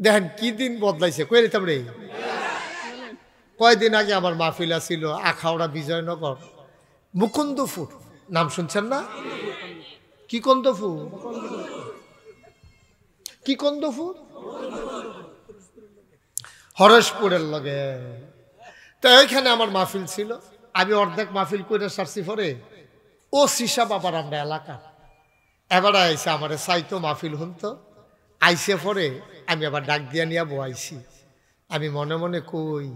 দেখেন কি দিন বদলাইছে কই দিতাম রে। কয়দিন আগে আমার মাহফিলা ছিল আখাউড়া বিজয়নগর, মুকুন্দপুর নাম শুনছেন না? কি কন্দপুর, কি কন্দপুর, হরেশপুরের লগে। তো ওইখানে আমার মাহফিল ছিল। আমি অর্ধেক মাহফিল করে সারছি পরে ও সিসা বাবার আমরা এলাকা এবার আইসে আমার চাইতো মাহফিল শুনতো। আইসে পরে আমি আবার ডাক দিয়া নিয়ে বয়াইছি। আমি মনে মনে কই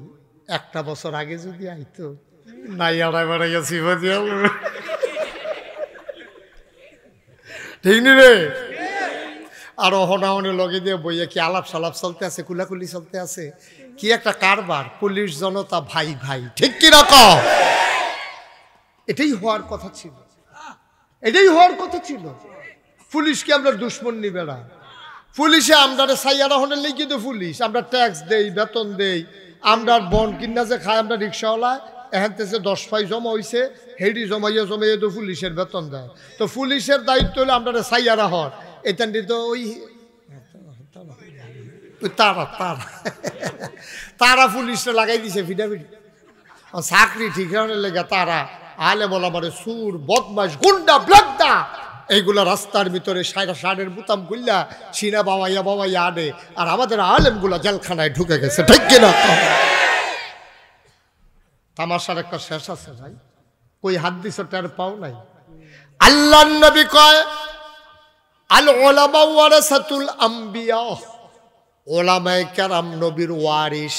একটা বছর আগে যদি আইতো নাই আড়াই বেড়াই গেছি ঠিক নি রে। আর অহনাহনে লগে দিয়ে বইয়ে কি আলাপ সালাপ চলতে আছে, কুলাকুলি চলতে আছে, কি একটা কারবার, পুলিশ জনতা ভাই ভাই, ঠিক কি রকম। এটাই হওয়ার কথা ছিল, এটাই হওয়ার কথা ছিল। পুলিশকে আমরা দুশ্মন নিবে না। পুলিশে আমরা সাইয়ারা হনের লেগে তো পুলিশ, আমরা ট্যাক্স দেই, বেতন দেই, আমরা বন কিনা যে খাই, আমরা রিক্সাওয়ালা এখান থেকে 10 পাই জমা হয়েছে, হেডি জমাইয়া জমাইয়া তো পুলিশের বেতন দেয়। তো পুলিশের দায়িত্ব হলে আমরা সাইয়ারা হন, এটা তো ওই তারা তারা তারা পুলিশটা লাগাই দিছে ফিডাফিডি চাকরি ঠিক লেগে। তারা আলে বলা মানে সুর বদমাস গুন্ডা ব্লাড্ডা এইগুলা রাস্তার ভিতরে সাড়ের বুতাম গুল্লা সিনা বাবাইয়া বাবাইয়া আনে, আর আমাদের আলেমগুলা জেলখানায় ঢুকে গেছে, ঠিক কিনা। তামাশার একটা শেষ আছে ভাই, কই হাত দিছ টের পাও নাই। আল্লাহর নবী কয় আল উলামা ওয়ারাসাতুল আম্বিয়া, ওলামায়ে কেরাম নবীর ওয়ারিস।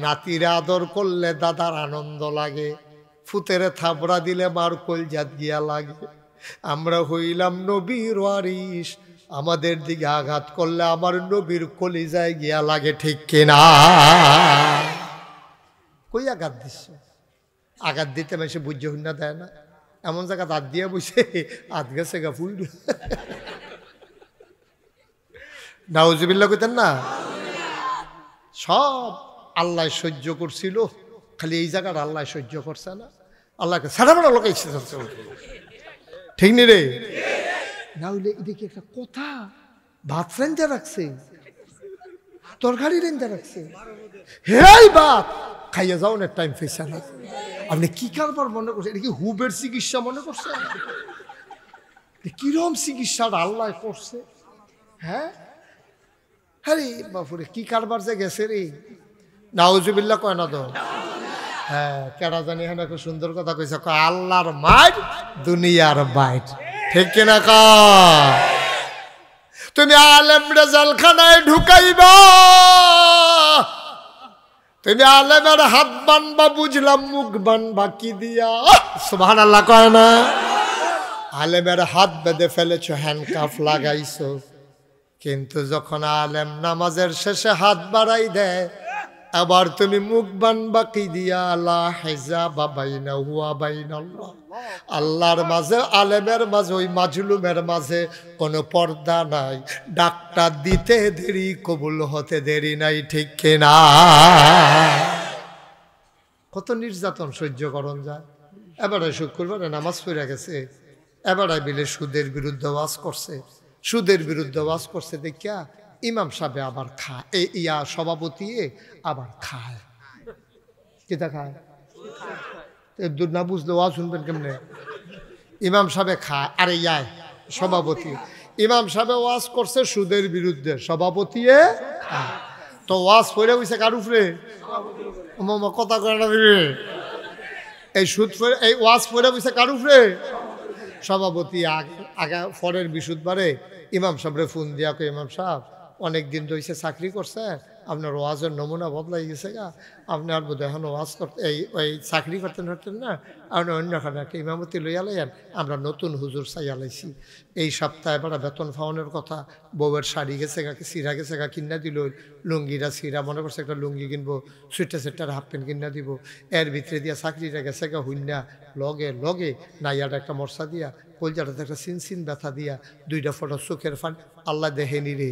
নাতিরা আদর করলে দাদার আনন্দ লাগে, ফুতেরে থাবড়া দিলে মার কলজাত গিয়া লাগে। আমরা হইলাম নবীর ওয়ারিস, আমাদের দিকে আঘাত করলে আমার নবীর কলিজায় গিয়া লাগে, ঠিক কিনা। কই আঘাত দিচ্ছ? আঘাত দিতে মেসে বুঝে হুন্না দেয় না, এমন জায়গা দাঁত দিয়ে বসে হাত গেছে গা ফুল। নাউজুবিল্লাহ কইতেন না। সব আল্লাহ সহ্য করছিল, খালি এই জায়গাটা আল্লাহ সহ্য করছে না। আল্লাহকে সারা বড় লোক ইচ্ছে, ঠিক নি রে। না হইলে এদিকে একটা কথা, ভাত রেঞ্জা রাখছে, তরকারি রেঞ্জা রাখছে, হেই ভাত খাইয়া যাও না, টাইম ফেসা না। আপনি কি কারবার মনে করছেন? এটা কি হুবের চিকিৎসা মনে করছেন? কিরম চিকিৎসাটা আল্লাহ করছে, হ্যাঁ। আরে বাপুরে কি কারবার যে গেছে রে। নাউজুবিল্লাহ কয় না তো। হ্যাঁ, কেডা জানি হ্যাঁ একটা সুন্দর কথা কইছে, আল্লাহর মাইর দুনিয়ার বাইট, ঠিক কিনা ক। তুমি আলেম রেজালখানায় ঢুকাইবা, তুমি আলেমের হাত বানবা বুঝলাম, মুখ বানবা কি দিয়া, সুবহানাল্লাহ কয় না। আলেমের হাত বেঁধে ফেলেছো, হ্যান্ডকাফ লাগাইছো, কিন্তু যখন আলেম নামাজের শেষে হাত বাড়াই দেয়, আবার তুমি মুখ বানবা কি দিয়া, লা হিজাবা বাইনাহু ওয়া বাইনাল্লাহ। আল্লাহর মাঝে আলেমের মাঝে ওই মাজলুমের মাঝে কোনো পর্দা নাই, ডাক্তার দিতে দেরি কবুল হতে দেরি নাই, ঠিক কিনা। কত নির্যাতন সহ্য করন যায়। এবারে শুক্রবারে নামাজ পড়ে গেছে, এবারে বিলে সুদের বিরুদ্ধে ওয়াজ করছে, সুদের বিরুদ্ধে ওয়াজ করছে দেখিয়া ইমাম সাহেব আবার খায়, ইয়া সভাপতি আবার খায়, কিতা খায় দূর না বুঝলে ওয়াজ শুনবেন কেমনে। ইমাম সাহেব খায়, আরে ইয়ায় সভাপতি। ইমাম সাহেব ওয়াজ করছে সুদের বিরুদ্ধে, সভাপতি তো ওয়াজ পড়ে হয়েছে কার উপরে? কথা করে না দিবে। এই সুদ এই ওয়াজ পড়ে হয়েছে কার উপরে? সভাপতি। আগে পরের বৃহস্পতিবারে ইমাম সাহেবরে ফোন দিয়া কই, ইমাম সাহেব অনেকদিন ধরে চাকরি করছে, আপনার ওয়াজের নমুনা বদলাই গেছে গা, আপনি আর বোধ এখন ওয়াজ করতে ওই চাকরি করতেন হতেন না, আপনি অন্যখানে একটা ইমামতি লইয়া লাইয়ান, আমরা নতুন হুজুর চাইয়া লাইছি। এই সপ্তাহে এবার বেতন পাওয়ানোর কথা, বউয়ের শাড়ি গেছে গা, সিরা গেছে গা, কিনা দিল, লুঙ্গিরা সিরা মনে করছে একটা লুঙ্গি কিনবো, সুইটার হাফ প্যান্ট কিনা দিব, এর ভিতরে দিয়া চাকরিটা গেছে গা হুন্না, লগে লগে নাইয়াটা একটা মশা দিয়া, কলজাটাতে একটা সিনসিন ব্যথা দিয়া, 2টা ফটো চোখের ফান, আল্লাহ দেখেনি রে,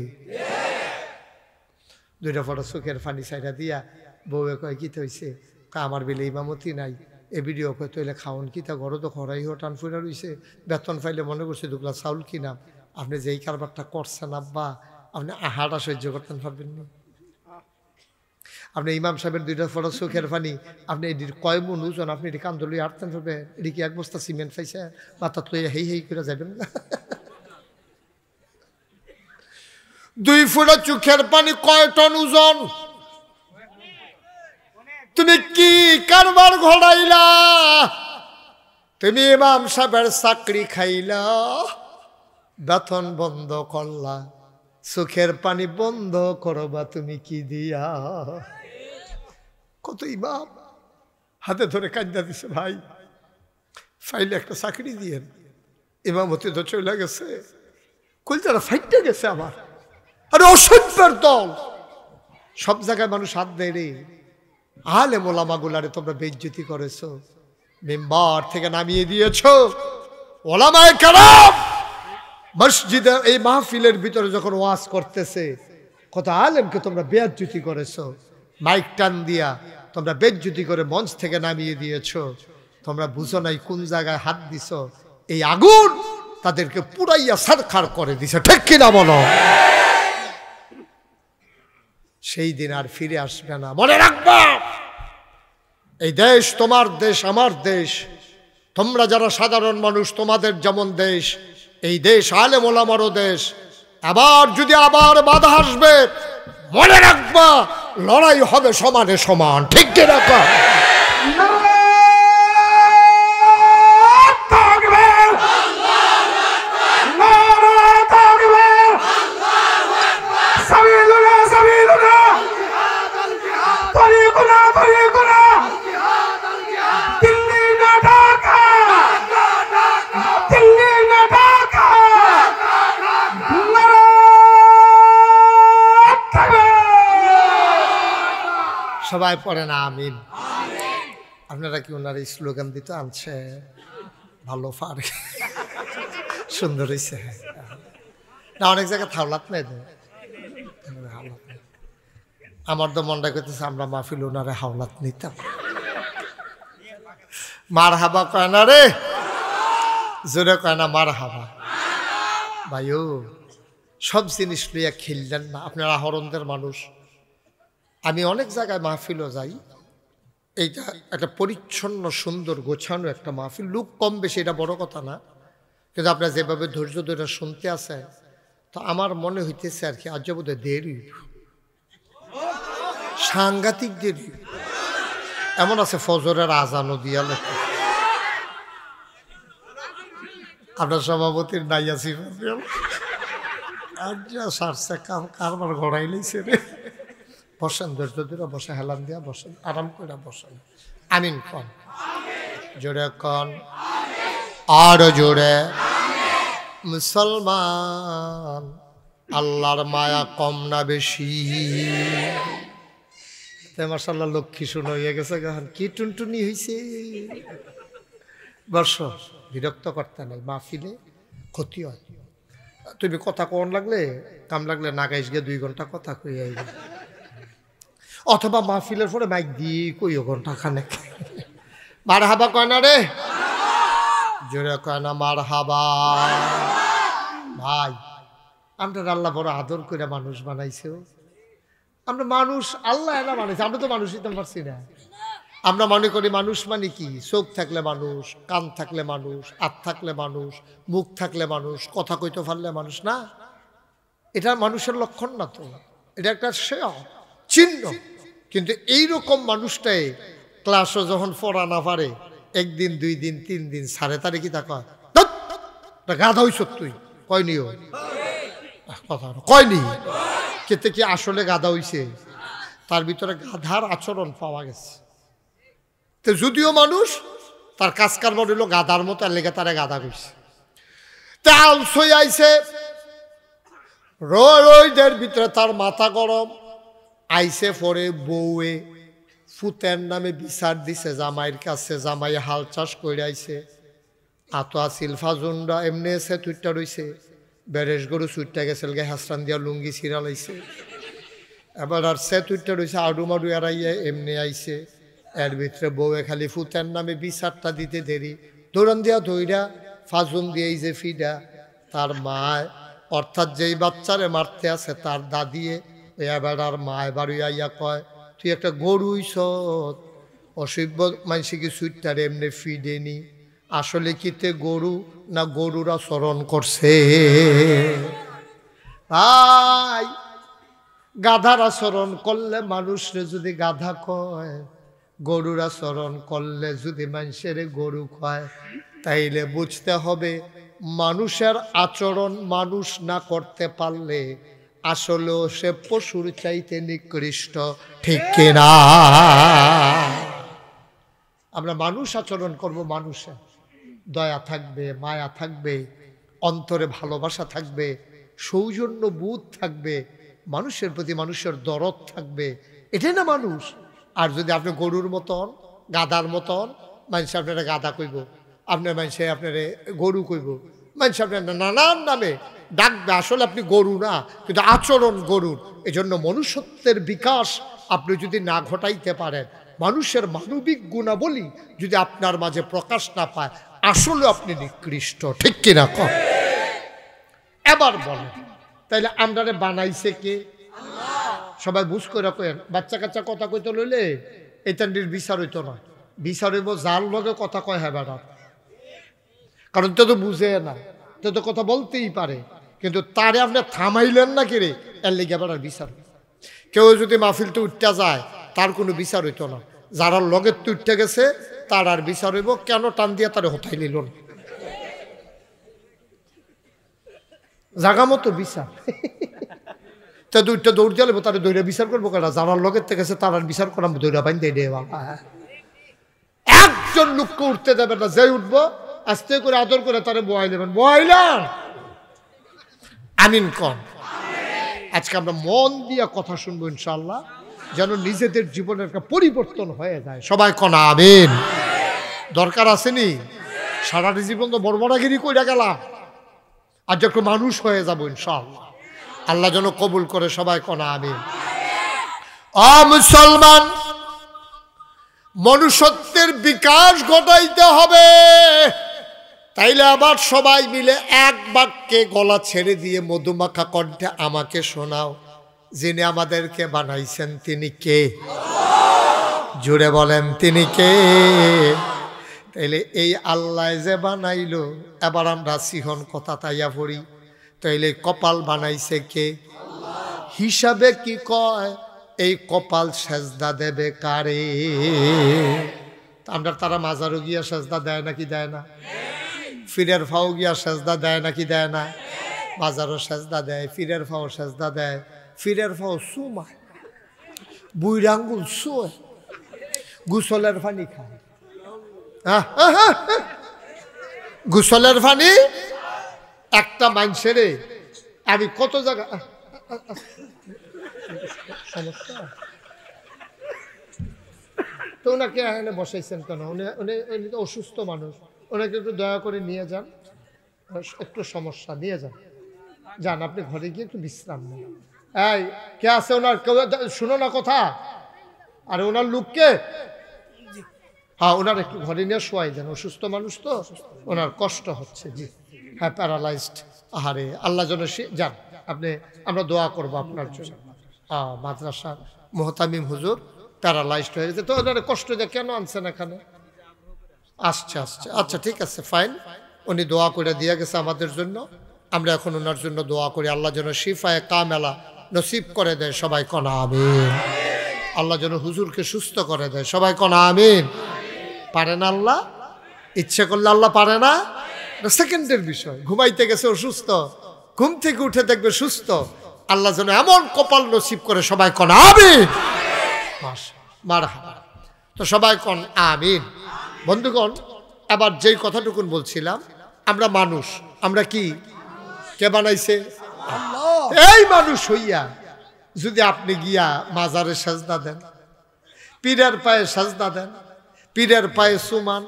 2টা ফটো চোখের ফানি সাইডা দিয়া বউয়ে কয় কিতে হয়েছে, আমার বিলে ইমামতি নাই, এ ভিডিও কয় তৈলে খাওন কিতা, ঘর তো খরাই টান ফুরা রয়েছে, বেতন পাইলে মনে করছে 2 গ্লাস চাউল কিনাম। আপনি যেই কারবারটা করছেন আব্বা, আপনি আহাটা সহ্য করতেন পারবেন না। আপনি ইমাম সাহেবের 2টা ফটো চোখের পানি, আপনি এটির কয় মন ওজন, আপনি এটি কান্দলি হাঁটতেন পারবেন? এটি কি 1 বস্তা সিমেন্ট পাইছে মাথা তো হেই হেই করে যাবেন না? 2 ফোঁটা চোখের পানি কয় টন ওজন? তুমি কি কারবার ঘটাইলা? তুমি ইমাম সাহেবের চাকরি খাইলা, বেতন বন্ধ করলা, চোখের পানি বন্ধ করবা তুমি কি দিয়া? কত ইমাম হাতে ধরে কান্দা দিছে, ভাই ফাইলে একটা চাকরি দিয়েন। ইমামতি তো চলে গেছে, কলজারা ফাইটে গেছে আমার। আরে অসভ্যের দল, সব জায়গায় মানুষ হাত দেয় রে। আলেম ওলামা গুলারে তোমরা বেইজ্জতি করেছো, মেম্বার থেকে নামিয়ে দিয়েছো। ওলামায়ে কেরাম মসজিদে এই মাহফিলের ভিতরে যখন ওয়াজ করতেছে, কত আলেমকে তোমরা বেইজ্জতি করেছো। মাইক টান দিয়া তোমরা বেইজ্জতি করে মঞ্চ থেকে নামিয়ে দিয়েছো। তোমরা বুঝো নাই কোন জায়গায় হাত দিছো। এই আগুন তাদেরকে পুরাইয়া সারখার করে দিছে, ঠিক কিনা বলো? সেই দিন আর ফিরে আসবে না, মনে রাখবা। এই দেশ তোমার দেশ, আমার দেশ। তোমরা যারা সাধারণ মানুষ, তোমাদের যেমন দেশ, এই দেশ আলেম ওলামারও দেশ। আবার যদি আবার বাধা আসবে, মনে রাখবা লড়াই হবে সমানে সমান, ঠিক কি রাখবা? সবাই পড়ে না আমিন। আপনারা কি ওনার এই স্লোগান দিতে আনছে? ভালো পারে, সুন্দর হয়েছে না? অনেক জায়গায় থাওলাত নেই তো। আমার তো মনটা করতেছে আমরা মাহফিল ওনারে হাওলাত নিতাম। মার হাবা কয় না রে, জোরে কয় না মার হাবা। ভাইও সব জিনিস লইয়া খেললেন না, আপনারা হরণদের মানুষ। আমি অনেক জায়গায় মাহফিলও যাই, এইটা একটা পরিচ্ছন্ন সুন্দর গোছানো একটা মাহফিল, লোক কম বেশি এটা বড় কথা না, কিন্তু আপনারা যেভাবে ধৈর্য ধরে শুনতে আছেন, তো আমার মনে হইতেছে আর কি আজ বোধহয় দেরি, সাংঘাতিক দেরি। এমন আছে ফজরের আজানও দিয়া লেখা। আপনার সভাপতির নাইয়াছি সারছে কারবার ঘোড়াই লইছে রে। বসেন, ধৈর্য ধরে বসে, হেলান দিয়া বসেন, আরাম করে বসেন। আমিন কন, জোরে কন, আরো জোরে। মুসলমান আল্লাহর মায়া কম না বেশি? মাশাআল্লাহ লক্ষ্মী শুনো হয়ে গেছে, কি টুনটুনি হয়েছে। বর্ষ বিরক্ত করতে নাই, মাহফিলে ক্ষতি হয়। তুমি কথা কোন লাগলে কাম লাগলে না গাইস গিয়ে 2 ঘন্টা কথা কই আইবে, অথবা মাহফিলের পরে মাইক দিয়ে কইও ঘন্টা খানেক। মার হাবা কয় না রে, জোরে কয় না মার হাবা। ভাই আমরা আল্লাহ বড় আদর করে মানুষ বানাইছে। আমরা মানুষ, আল্লাহ এরা বানাইছে, আমরা তো মানুষ হইতে পারছি না। আমরা মনে করি মানুষ মানে কি, চোখ থাকলে মানুষ, কান থাকলে মানুষ, হাত থাকলে মানুষ, মুখ থাকলে মানুষ, কথা কইতে পারলে মানুষ। না, এটা মানুষের লক্ষণ না তো, এটা একটা চিহ্ন। কিন্তু এইরকম মানুষটাই ক্লাসও যখন পড়া না পারে, 1 দিন 2 দিন 3 দিন সাড়ে তারে কি তা কয়, গাধা হইছ তুই, কয়নিও কথা কয়নি, কেতে কি আসলে গাধা হইছে, তার ভিতরে গাধার আচরণ পাওয়া গেছে। তো যদিও মানুষ, তার কাজ কারবার হইল গাধার মতো, আর লেগে তারা গাধা কইছে। তা আলসই আইছে, রোদের ভিতরে তার মাথা গরম, আইসে পরে বউয়ে ফুতের নামে বিচার দিছে জামাইয়ের কাছে। জামাই হাল চাষ করে আইছে, আতো আসিল ফাজুন্ডা এমনি এসে তুইটা রইছে, বেরেশ গরু চুইটা গেছিল গে, হাসরান দিয়া লুঙ্গি ছিঁড়া লাইছে। এবার আর সে তুইটা রইছে আডু মাডু এড়াইয়া এমনি আইছে। এর ভিতরে বউয়ে খালি ফুতের নামে বিচারটা দিতে দেরি, দৌড়ান দিয়া ধইরা ফাজুন দিয়ে যে ফিডা, তার মা অর্থাৎ যেই বাচ্চারে মারতে আছে তার দাদিয়ে এবার আর মা এবার ইয়া কয় তুই একটা গরুইছ অসভ্য মানুষ কি সুইটার এমনি ফিডেনি আসলে কিতে গরু না গরুরা চরণ করছে ভাই গাধার আচরণ করলে মানুষরে যদি গাধা কয় গরুর আচরণ করলে যদি মানুষের গরু কয় তাইলে বুঝতে হবে মানুষের আচরণ মানুষ না করতে পারলে আসলেও সে পশুর চাইতে নিকৃষ্ট ঠিক কিনা আমরা মানুষ আচরণ করব মানুষের দয়া থাকবে মায়া থাকবে অন্তরে ভালোবাসা থাকবে সৌজন্য বোধ থাকবে মানুষের প্রতি মানুষের দরদ থাকবে এটাই না মানুষ আর যদি আপনি গরুর মতন গাধার মতন মানুষ আপনারা গাধা কইব আপনার মানুষে আপনারা গরু কইব মানুষ আপনার নানান নামে ডাকবে আসলে আপনি গরু না কিন্তু আচরণ গরুর এজন্য মনুষ্যত্বের বিকাশ আপনি যদি না ঘটাইতে পারেন মানুষের মানবিক গুণাবলী যদি আপনার মাঝে প্রকাশ না পায় আসলে আপনি নিকৃষ্ট ঠিক কিনা কম এবার বলেন তাইলে আমরারে বানাইছে কে সবাই বুঝ করে কেন বাচ্চা কাচ্চা কথা কইতে লইলে এটান্ডির বিচার হইতো না বিচার হইব যার লগে কথা কয় হ্যাঁ বেড়া কারণ তো বুঝে না তো কথা বলতেই পারে কিন্তু তারে আপনি থামাইলেন না কিরে এর লেগে বেড়ার বিচার কেউ যদি মাহফিলতে উঠতে যায় তার কোনো বিচার হইতো না যারা লগের তো উঠতে গেছে তার আর বিচার হইব কেন টান দিয়ে তারে হতাই নিল না জাগা মতো বিচার তা দুইটা দৌড় জ্বালাবো তারা দৌড়া বিচার করবো কেনা যারার লগের থেকে গেছে তার আর বিচার করাম দৌড়া বাইন দিয়ে বাবা একজন লোককে উঠতে দেবে না যে উঠবো আস্তে করে আদর করে তারা বয়াই দেবেন বয়াইলাম আমিন কম আজকে আমরা মন দিয়া কথা শুনবো ইনশাআল্লাহ যেন নিজেদের জীবনের একটা পরিবর্তন হয়ে যায় সবাই কনা আমিন দরকার আসেনি সারাটি জীবন তো বড়বড়াগিরি কইরা গেলাম আজ একটু মানুষ হয়ে যাবো ইনশাআল্লাহ আল্লাহ যেন কবুল করে সবাই কনা আমিন মুসলমান মনুষ্যত্বের বিকাশ ঘটাইতে হবে তাইলে আবার সবাই মিলে এক বাক্যে গলা ছেড়ে দিয়ে মধুমাখা কণ্ঠে আমাকে শোনাও যিনি আমাদেরকে বানাইছেন তিনি কে জুড়ে বলেন তিনি কে তাইলে এই আল্লাহ যে বানাইলো এবার আমরা সিহন কথা তাইয়া পড়ি তাইলে কপাল বানাইছে কে হিসাবে কি কয় এই কপাল সেজদা দেবে কারে আমরা তারা মাজারও গিয়া সেজদা দেয় নাকি দেয় না ফিরের ফাও গিয়া সেজদা দেয় নাকি দেয় না মাজারও সেজদা দেয় ফিরের ফাও সেজদা দেয় ফিরের ফাও সুমায় বুইর আঙ্গুল শুয়ে গুসলের পানি খায় গুসলের পানি একটা মানুষের আমি কত জায়গা সমস্যা তো ওনাকে এখানে বসাইছেন কেন উনি তো অসুস্থ মানুষ ওনাকে একটু দয়া করে নিয়ে যান একটু সমস্যা নিয়ে যান যান আপনি ঘরে গিয়ে একটু বিশ্রাম নেন এই কে আছে ওনার কেউ শুনো না কথা আর ওনার লোককে হ্যাঁ ওনার একটু ঘরে নিয়ে শোয়াই দেন অসুস্থ মানুষ তো ওনার কষ্ট হচ্ছে জি হ্যাঁ প্যারালাইজড আহারে আল্লাহ যেন যান আপনি আমরা দোয়া করবো আপনার জন্য মাদ্রাসা মোহতামিম হুজুর প্যারালাইজড হয়ে গেছে তো ওনার কষ্ট দিয়ে কেন আনছেন এখানে আসছে আচ্ছা ঠিক আছে ফাইন উনি দোয়া করে দিয়ে গেছে আমাদের জন্য আমরা এখন ওনার জন্য দোয়া করি আল্লাহ যেন শিফায়ে কামেলা নসিব করে দেয় সবাই কনা আমিন আল্লাহ যেন হুজুরকে সুস্থ করে দেয় সবাই কনা আমিন পারে না আল্লাহ ইচ্ছে করলে আল্লাহ পারে না সেকেন্ডের বিষয় ঘুমাইতে গেছে অসুস্থ ঘুম থেকে উঠে দেখবে সুস্থ আল্লাহ যেন এমন কপাল নসিব করে সবাই কন আমিন মারহাবা তো সবাই কন আমিন বন্ধুগণ আবার যেই কথাটুকুন বলছিলাম আমরা মানুষ আমরা কি কে বানাইছে এই মানুষ হইয়া যদি আপনি গিয়া মাজারে সাজদা দেন পীরের পায়ে সাজদা দেন পীরের পায়ে সুমান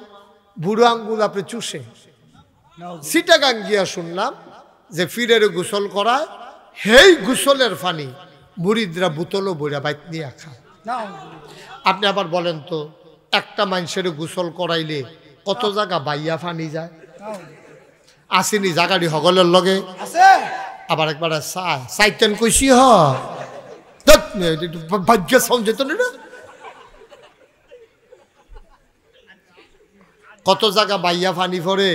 বুড়ো আঙ্গুল আপনি চুষে সিটাগাং গিয়া শুনলাম যে পীরের গোসল করায় হেই গোসলের পানি মুরিদরা বোতলও বইরা বাইত নিয়ে খায় আপনি আবার বলেন তো একটা মানুষের গোসল করাইলে কত জায়গা বাইয়া ফানি যায় আসেনি জাগাড়ি হগলের লগে আবার একবার সাইতেন কইসি হ ভাগ্য সমঝেত না। কত জায়গা বাইয়া ফানি ভরে,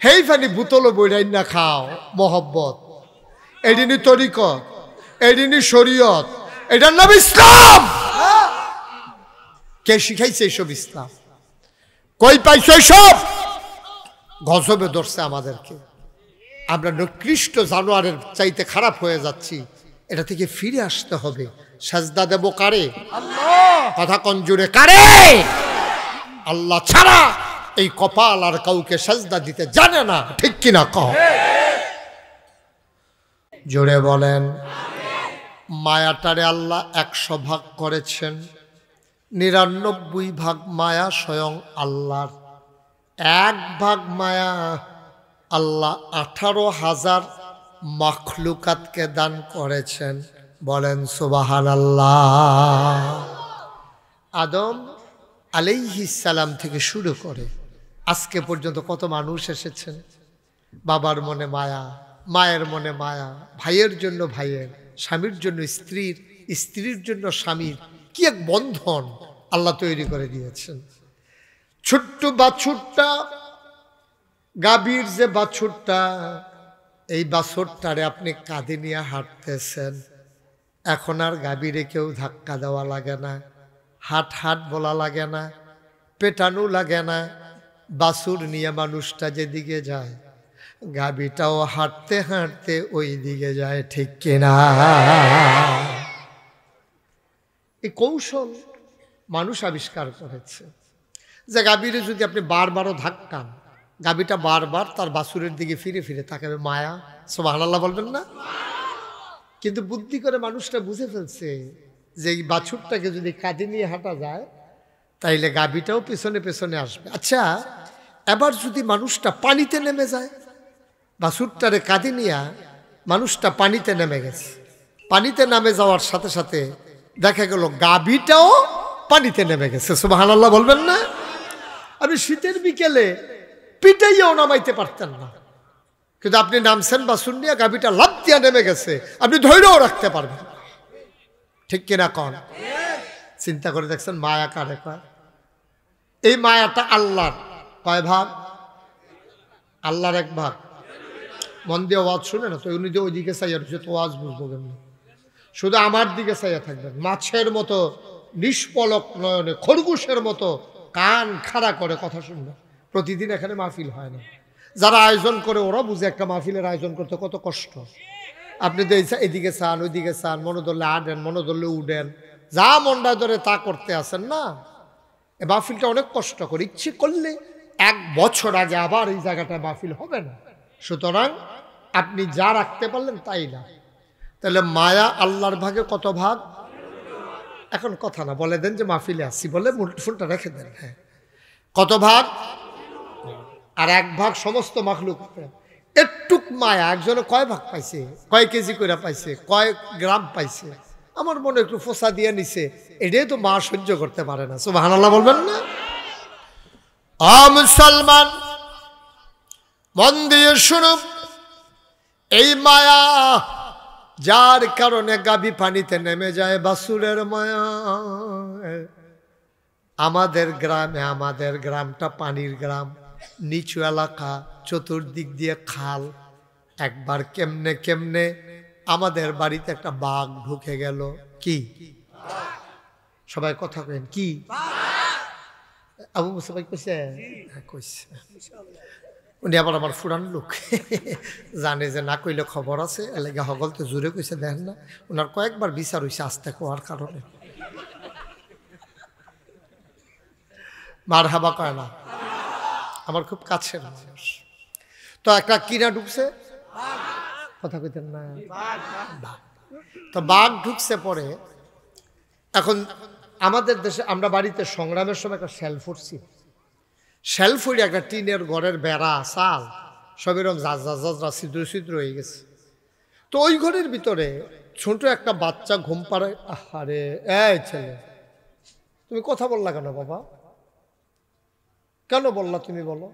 হেই ফানি বুতল বইরাই না খাও মহব্বত। এদিনই তরিকত, এদিনই শরীয়ত, এটার নাম ইসলাম। কে শিখাইছে এইসব ইসলাম? কই পাইছো এইসব? গজবে ধরছে আমাদেরকে। আমরা নিকৃষ্ট জানোয়ারের চাইতে খারাপ হয়ে যাচ্ছি। এটা থেকে ফিরে আসতে হবে। সাজদা দেব কারে? আল্লাহ। কথা কোন জুড়ে কারে? আল্লাহ ছাড়া এই কপাল আর কাউকে সাজদা দিতে জানে না, ঠিক কিনা কও? জোরে বলেন। মায়াটারে আল্লাহ 100 ভাগ করেছেন, 99 ভাগ মায়া স্বয়ং আল্লাহর। 1 ভাগ মায়া আল্লাহ 18,000 মাখলুকাতকে দান করেছেন। বলেন সুবহানাল্লাহ। আদম আলাইহিস সালাম থেকে শুরু করে আজকে পর্যন্ত কত মানুষ এসেছেন। বাবার মনে মায়া, মায়ের মনে মায়া, ভাইয়ের জন্য ভাইয়ের, স্বামীর জন্য স্ত্রীর, স্ত্রীর জন্য স্বামীর। কি এক বন্ধন আল্লাহ তৈরি করে দিয়েছেন। ছোট্ট বাছুরটা, গাভীর যে বাছুরটা, এই বাছুরটারে আপনি কাঁধে নিয়ে হাঁটতেছেন। এখন আর গাভীরে কেউ ধাক্কা দেওয়া লাগে না, হাট হাট বলা লাগে না, পেটানো লাগে না। বাছুর নিয়ে মানুষটা যেদিকে যায়, গাভীটাও হাঁটতে হাঁটতে ওই দিকে যায়, ঠিক কিনা? এই কৌশল মানুষ আবিষ্কার করেছে যে গাভীরে যদি আপনি বারবারও ধাক্কান, গাভীটা বারবার তার বাছুরের দিকে ফিরে ফিরে তাকাবে। মায়া, সুবহানাল্লাহ বলবেন না? কিন্তু বুদ্ধি করে মানুষটা বুঝে ফেলছে যে এই বাছুরটাকে যদি কাঁধে নিয়ে হাঁটা যায় তাইলে গাভীটাও পেছনে পেছনে আসবে। আচ্ছা, এবার যদি মানুষটা পানিতে নেমে যায়, বাছুরটারে কাঁধে নিয়ে মানুষটা পানিতে নেমে গেছে, পানিতে নামে যাওয়ার সাথে সাথে দেখা গেল গাভীটাও পানিতে নেমে গেছে। সুবহানাল্লাহ বলবেন না? আপনি শীতের বিকেলে পিটাইয়াও নামাইতে পারতেন না, কিন্তু আপনি নামছেন বাছুর নিয়ে, গাভীটা লাফ দিয়া নেমে গেছে, আপনি ধৈর্যও রাখতে পারবেন, ঠিক কিনা কন? চিন্তা করে দেখছেন মায়া কারে কয়? এই মায়াটা আল্লাহর কয় ভাগ? আল্লাহর 1 ভাগ। মন দিয়ে ওয়াজ শুনে না তো, উনি যে ওইদিকে চাইয়া রয়েছে তো ওয়াজ বুঝবো কেমনি? শুধু আমার দিকে চাইয়া থাকবেন, মাছের মতো নিষ্পলক নয়নে, খরগোশের মতো কান খাড়া করে কথা শুনবেন। প্রতিদিন এখানে মাহফিল হয় না। যারা আয়োজন করে ওরা বুঝে একটা মাহফিলের আয়োজন করতে কত কষ্ট। আপনি তো এদিকে চান, ওইদিকে চান, মনে ধরলে আডেন, মনে ধরলে উডেন, যা মনটা ধরে তা করতে আসেন না। এই মাহফিলটা অনেক কষ্ট করে, ইচ্ছে করলে 1 বছর আগে আবার এই জায়গাটায় মাহফিল হবে না। সুতরাং আপনি যা রাখতে পারলেন তাই না। তাহলে মায়া আল্লাহর ভাগে কত ভাগ? এখন কথা না, বলে দেন যে মাহফিলে আসছি বলে ফোনটা রেখে দেন। হ্যাঁ, কত ভাগ? আর 1 ভাগ সমস্ত মাখলুক। একটুক মায়া একজনে কয় ভাগ পাইছে, কয় কেজি করে পাইছে, কয় গ্রাম পাইছে, আমার মনে একটু ফোসা দিয়ে নিছে, এটাই তো মা সহ্য করতে পারে না। সুবহানাল্লাহ বলবেন না? মুসলমান মন দিয়ে শুনুন, এই মায়া যার কারণে গাভী পানিতে নেমে যায়, বাছুরের মায়া। আমাদের গ্রামে, আমাদের গ্রামটা পানির গ্রাম, নিচু এলাকা, চতুর্দিক দিয়ে খাল। একবার কেমনে কেমনে আমাদের বাড়িতে একটা বাঘ ঢুকে গেল। কি? সবাই কথা কেন কি? আবু মুসা ভাই কইছে? হ্যাঁ কইছে। উনি আবার আমার ফুরান লোক, জানে যে না কইলে খবর আছে, এলাকা হগল তো জোরে কইছে। দেখেন না, ওনার কয়েকবার বিচার হইছে আস্তে কোয়ার কারণে। মার হাবা কয় না, আমার খুব কাছের মানুষ। তো একটা কিনা ঢুকছে, কথা কইতেন না, তো বাঘ ঢুকছে। পরে এখন আমাদের দেশে আমরা বাড়িতে সংগ্রামের সময় একটা শেল ফুটছি, শেল ফুড়ি একটা টিনের ঘরের বেড়া চাল সব এরকম জাজরা ছিদ্র ছিদ্র হয়ে গেছে। তো ওই ঘরের ভিতরে ছোট একটা বাচ্চা ঘুম পাড়ে। আরে এই ছেলে, তুমি কথা বললা কেন বাবা? কেন বললা তুমি? বলো।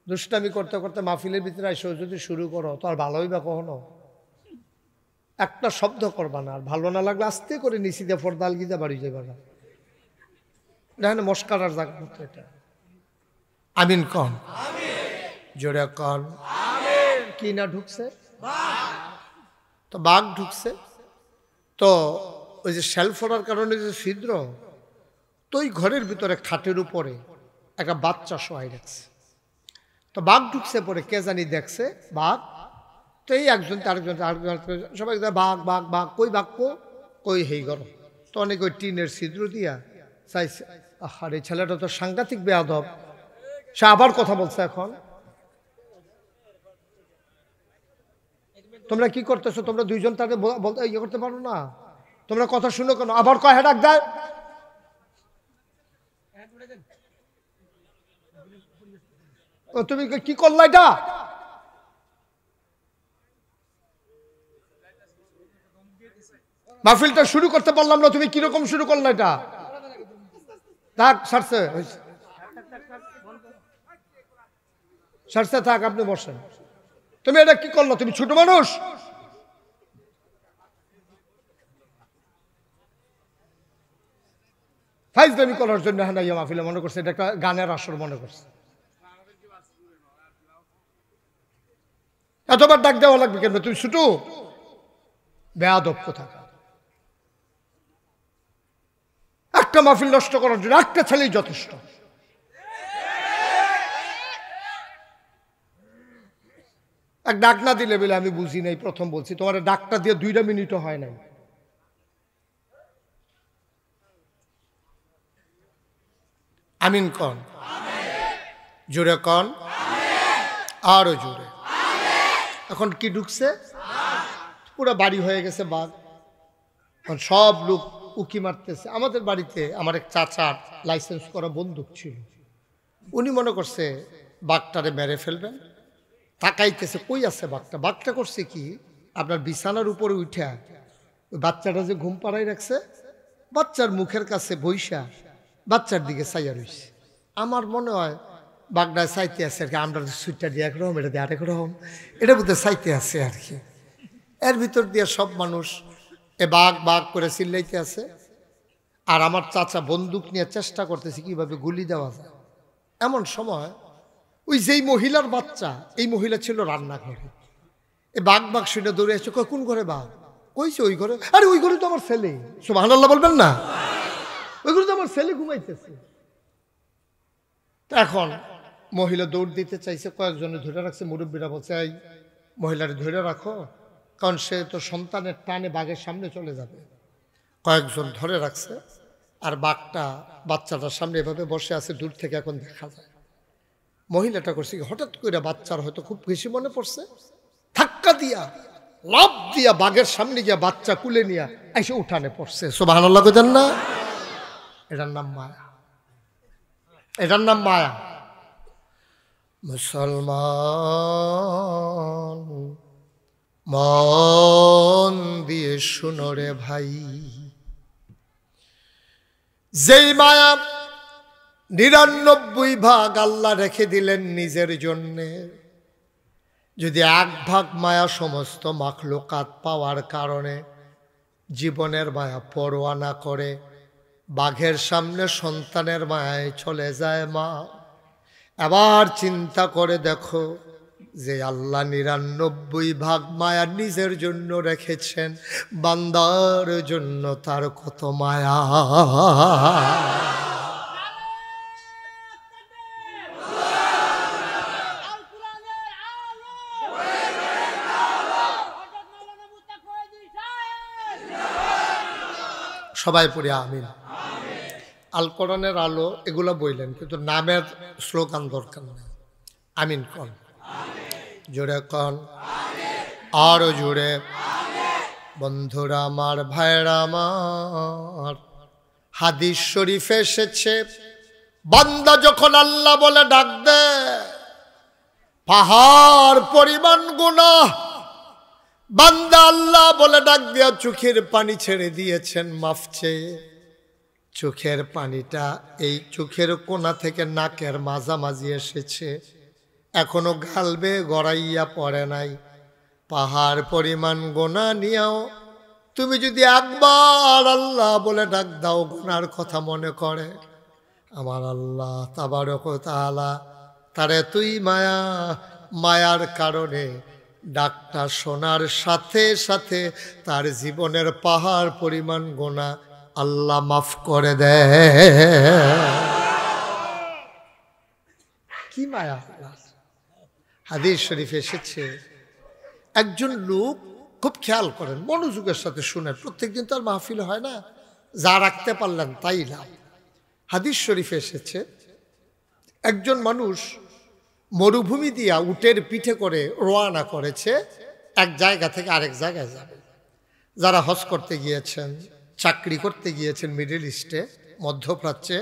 দুষ্টামি করতে করতে মাহফিলের ভিতরে এসে যদি শুরু করো তো আর ভালোই বা কখনো একটা শব্দ করবা না, আর ভালো না লাগলে আস্তে করে নিচি দিয়ে ফর্দাল গিয়ে বাড়ি যাবে না। এটা মস্কারার জায়গা মতো এটা। আমিন কন, জোরে কন। কি না ঢুকছে? তো বাঘ ঢুকছে, তো ওই যে শেল ফোড়ার কারণে যে ছিদ্র, তো ওই ঘরের ভিতরে খাটের উপরে একটা বাচ্চা শোয়াই রাখছে। তো বাঘ ঢুকছে, পরে কে জানি দেখছে বাঘ, তো এই একজন আরেকজন সবাই বাঘ বাঘ বাঘ, কই বাঘ কই হেই ঘর। তো অনেক ওই টিনের ছিদ্র দিয়া চাইছে, আর এই ছেলেটা তো সাংঘাতিক বেয়াদব, সে আবার কথা বলছে। এখন তোমরা কি করতেছো? তোমরা দুইজন তাকে বলতে ইয়ে করতে পারো না? তোমরা কথা শুনো কেন? আবার কয় হ্যাঁ ডাক দেয়। তুমি কি করলা এটা? মাহফিলটা শুরু করতে পারলাম না, তুমি কিরকম শুরু করলা এটা? থাক, সারছে সারছে, থাক, আপনি বসেন। তুমি এটা কি করলো? তুমি ছোট মানুষ। ফাইজলামি করার জন্য হ্যাঁ ইয়া মাহফিলে মনে করছে এটা একটা গানের আসর মনে করছে। এতবার ডাক দেওয়া লাগবে কেন? তুমি ছোট বেয়াদব কোথাকার। একটা মাহফিল নষ্ট করার জন্য একটা ছেলেই যথেষ্ট। এক ডাক না দিলে বলে আমি বুঝি নাই, প্রথম বলছি তোমার ডাকটা দিয়ে 2 মিনিটও হয় নাই। আমিন কন, জোরে কন, আরো জোরে। এখন কি ঢুকছে? পুরো বাড়ি হয়ে গেছে বাঘ। এখন সব লোক উকি মারতেছে। আমাদের বাড়িতে আমার এক চাচার লাইসেন্স করা বন্দুক ছিল, উনি মনে করছে বাঘটারে মেরে ফেলবেন। তাকাইতেছে, কই আছে বাঘটা? বাঘটা করছে কি, আপনার বিছানার উপরে উঠা ওই বাচ্চাটা যে ঘুম পাড়াই রাখছে, বাচ্চার মুখের কাছে বইসা বাচ্চার দিকে চাইয়া রইছে। আমার মনে হয় বাঘটায় চাইতে আছে আর কি, আমরা সুইটটা দিয়ে একরকম, এটা দিয়ে আরেক রকম, এটা বোধ চাইতে আছে আর কি। এর ভিতর দিয়ে সব মানুষ এ বাঘ বাঘ করে চিল্লাইতে আছে, আর আমার চাচা বন্দুক নিয়ে চেষ্টা করতেছে কিভাবে গুলি দেওয়া যায়। এমন সময় ওই যেই মহিলার বাচ্চা, এই মহিলা ছিল রান্নাঘরে। এ বাঘ বাঘ শুনে দৌড়ে আসছে, কোন ঘরে বাঘ? কইছে ওই ঘরে। আরে ওই ঘরে তো আমার ছেলে। সুবহানাল্লাহ বলবেন না? ওই ঘরে তো আমার ছেলে ঘুমাইতেছে। এখন মহিলা দৌড় দিতে চাইছে, কয়েকজনে ধরে রাখছে। মুরব্বীরা বলছে এই মহিলারে ধরে রাখো, কারণ সে তো সন্তানের টানে বাঘের সামনে চলে যাবে। কয়েকজন ধরে রাখছে, আর বাঘটা বাচ্চাটার সামনে এভাবে বসে আছে, দূর থেকে এখন দেখা যায়। মহিলাটা করছে হঠাৎ করে বাচ্চার হয়তো খুব বেশি মনে পড়ছে, ধাক্কা দিয়া লাফ দিয়া বাঘের সামনে গিয়া বাচ্চা কুলে নিয়ে এসে উঠানে পড়ছে। সুবহানাল্লাহ কইতেন না? এটার নাম মায়া, এটার নাম মায়া। মুসলমান মন দিয়ে শুনো রে ভাই, যেই মায়া 99 ভাগ আল্লাহ রেখে দিলেন নিজের জন্যে, যদি 1 ভাগ মায়া সমস্ত মাখলুকাত পাওয়ার কারণে জীবনের মায়া পরোয়া না করে বাঘের সামনে সন্তানের মায়ায় চলে যায় মা, এবার চিন্তা করে দেখো যে আল্লাহ 99 ভাগ মায়া নিজের জন্য রেখেছেন, বান্দার জন্য তার কত মায়া। সবাই পড়ে আমিন। আল কোরআনের আলো এগুলো বললেন, কিন্তু নামের স্লোগান দরকার নেই। আমিন কন, জোরে কন, আরো জোরে। বন্ধুরা আমার, ভাইরা আমার, হাদিস শরীফে এসেছে বান্দা যখন আল্লাহ বলে ডাক দেয়, পাহাড় পরিমাণ গুনাহ বান্দা আল্লাহ বলে ডাক দিয়া চোখের পানি ছেড়ে দিয়েছেন মাফ চেয়ে। চোখের পানিটা এই চোখের কোণা থেকে নাকের মাঝামাঝি এসেছে, এখনো গালবে গড়াইয়া পড়ে নাই, পাহাড় পরিমাণ গোনা নিয়েও তুমি যদি একবার আল্লাহ বলে ডাক দাও, গোনার কথা মনে করে, আমার আল্লাহ তাবারক ওয়া তাআলা তারে তুই মায়া, মায়ার কারণে ডাকটা শোনার সাথে সাথে তার জীবনের পাহাড় পরিমাণ গোনা আল্লাহ মাফ করে দেয়। কি মায়া আল্লাহ। হাদিস শরীফে এসেছে, একজন লোক, খুব খেয়াল করেন, মনোযোগের সাথে শুনেন, প্রত্যেকদিন তো আর মাহফিল হয় না, যা রাখতে পারলেন তাই লাভ। হাদিস শরীফে এসেছে, একজন মানুষ মরুভূমি দিয়া উটের পিঠে করে রওনা করেছে এক জায়গা থেকে আরেক জায়গায় যাবে। যারা হজ করতে গিয়েছেন, চাকরি করতে গিয়েছেন মিডল ইস্টে, মধ্যপ্রাচ্যে,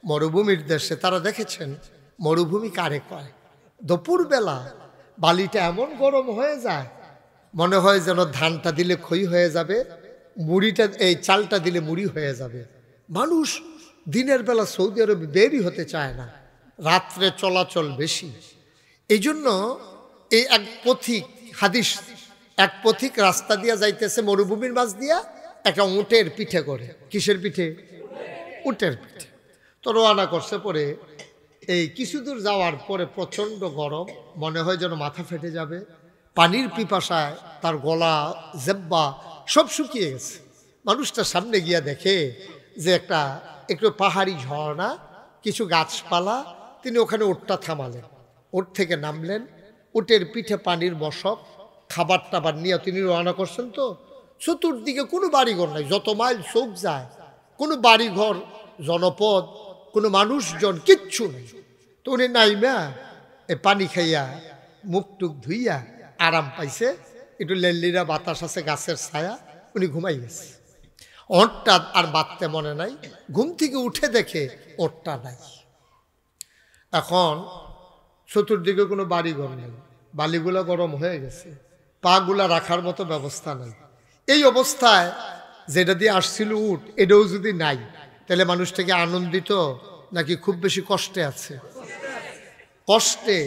মরুভূমির দেশে, তারা দেখেছেন মরুভূমি কারে কয়। দুপুরবেলা বালিটা এমন গরম হয়ে যায়, মনে হয় যেন ধানটা দিলে খই হয়ে যাবে, মুড়িটা, এই চালটা দিলে মুড়ি হয়ে যাবে। মানুষ দিনের বেলা সৌদি আরবে বেরই হতে চায় না, রাত্রে চলাচল বেশি। এই জন্য এই এক পথিক, হাদিস, এক পথিক রাস্তা দিয়া যাইতেছে মরুভূমির মাঝ দিয়া, একটা উটের পিঠে করে। কিসের পিঠে? উটের পিঠে। তো রওনা করছে। পরে এই কিছু দূর যাওয়ার পরে প্রচণ্ড গরম, মনে হয় যেন মাথা ফেটে যাবে। পানির পিপাসায় তার গলা, জেব্বা সব শুকিয়ে গেছে। মানুষটা সামনে গিয়া দেখে যে একটু পাহাড়ি ঝর্ণা, কিছু গাছপালা। তিনি ওখানে উটটা থামালেন, উট থেকে নামলেন, উটের পিঠে পানির মশক, খাবার টাবার নিয়ে তিনি রওনা করছেন। তো চতুর্দিকে কোনো বাড়িঘর নাই, যত মাইল চোখ যায় কোনো বাড়িঘর, জনপদ, কোনো মানুষজন, কিচ্ছু নেই। তো উনি নাইমা এই পানি খাইয়া মুখ টুক ধুইয়া আরাম পাইছে, একটু লেল্লিরা বাতাস আছে, গাছের ছায়া, উনি ঘুমাই গেছে। ওটটা আর বাঁধতে মনে নাই। ঘুম থেকে উঠে দেখে ওটটা নাই। এখন চতুর্দিকে কোনো বাড়িঘর নেই, বালিগুলো গরম হয়ে গেছে, পাগুলা রাখার মতো ব্যবস্থা নাই। এই অবস্থায় যেটা দিয়ে আসছিল উট, এটাও যদি নাই, তাহলে মানুষটাকে আনন্দিত নাকি খুব বেশি কষ্টে আছে? কষ্টে।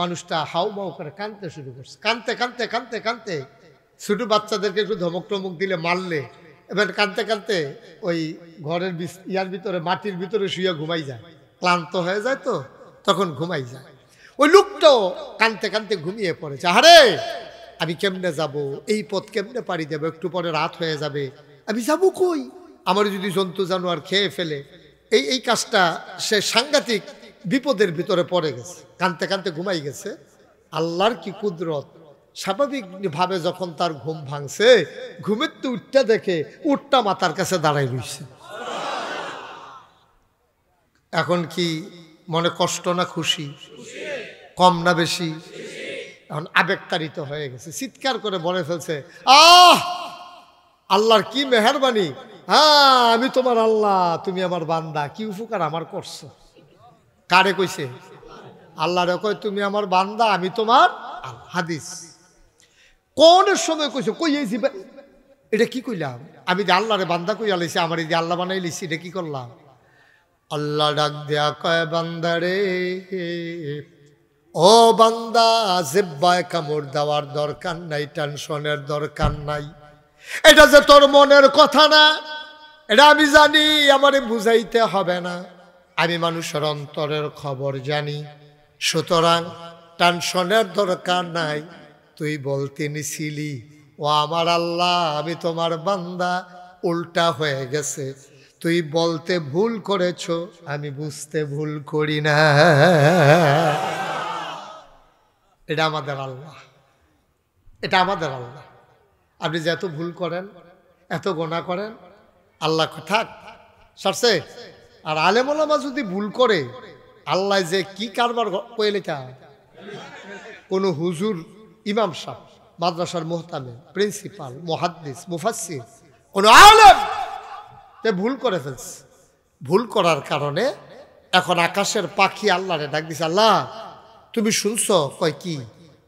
মানুষটা হাউ মাউ করে কাঁদতে শুরু করছে। কাঁদতে কাঁদতে কাঁদতে কাঁদতে, ছোট বাচ্চাদেরকে একটু ধমক টমক দিলে, মারলে, এবার কাঁদতে কাঁদতে ওই ঘরের ইয়ার ভিতরে, মাটির ভিতরে শুয়ে ঘুমাই যায়। ক্লান্ত হয়ে যায় তো তখন ঘুমাই যায়। ওই লোকটাও কাঁদতে কাঁদতে ঘুমিয়ে পড়েছে। আরে আমি কেমনে যাব, এই পথ কেমনে পাড়ি দেবো, একটু পরে রাত হয়ে যাবে, আমি যাবো কই, আমার যদি জন্তু জানোয়ার খেয়ে ফেলে। এই কাজটা সে সাংঘাতিক বিপদের ভিতরে পড়ে গেছে। কাঁদতে কাঁদতে ঘুমাই গেছে। আল্লাহর কি কুদরত, স্বাভাবিকভাবে যখন তার ঘুম ভাঙছে, ঘুমের তো উঠটা দেখে উঠটা মাথার কাছে দাঁড়াই রইছে। এখন কি মনে কষ্ট না খুশি? কম না বেশি? এখন আবেগতাড়িত হয়ে গেছে, চিৎকার করে বলে ফেলছে, আহ আল্লাহর কি মেহেরবানি, হ্যাঁ আমি তোমার আল্লাহ, তুমি আমার বান্দা, কি উপকার আমার করছো। কারে কইছে? আল্লাহরে কয় তুমি আমার বান্দা, আমি তোমার। হাদিস কোন সময় কইছে? কইছি এটা কি কইলাম? আমি যে আল্লাহরে বান্দা কইয়া লাইছি, আমার এই যে আল্লাহ বানাই লিছি, এটা কি করলাম? আল্লাহ ডাক দেয়া কয়, বান্দারে, ও বান্দা, জিহ্বায় কামড় দেওয়ার দরকার নাই, টেনশনের দরকার নাই। এটা যে তোর মনের কথা না, এটা আমি জানি, আমারে বুঝাইতে হবে না। আমি মানুষের অন্তরের খবর জানি, সুতরাং টেনশনের দরকার নাই। তুই বলতে নিছিলি, ও আমার আল্লাহ আমি তোমার বান্দা, উল্টা হয়ে গেছে। তুই বলতে ভুল করেছ, আমি বুঝতে ভুল করি না। এটা আমাদের আল্লাহ, এটা আমাদের আল্লাহ। আপনি যে এত ভুল করেন, এত গোনা করেন, আল্লাহ থাক সরছে। আর আলেম ওলামা যদি ভুল করে, আল্লাহ যে কি কারবার কয়ে লেখা। কোনো হুজুর, ইমাম সাহেব, মাদ্রাসার মুহতামিম, প্রিন্সিপাল, মুহাদ্দিস, মুফাসসির, কোনো আলেম তে ভুল করে ফেলছে। ভুল করার কারণে এখন আকাশের পাখি আল্লাহরে ডাক দিছে, আল্লাহ তুমি শুনছো? কয় কি?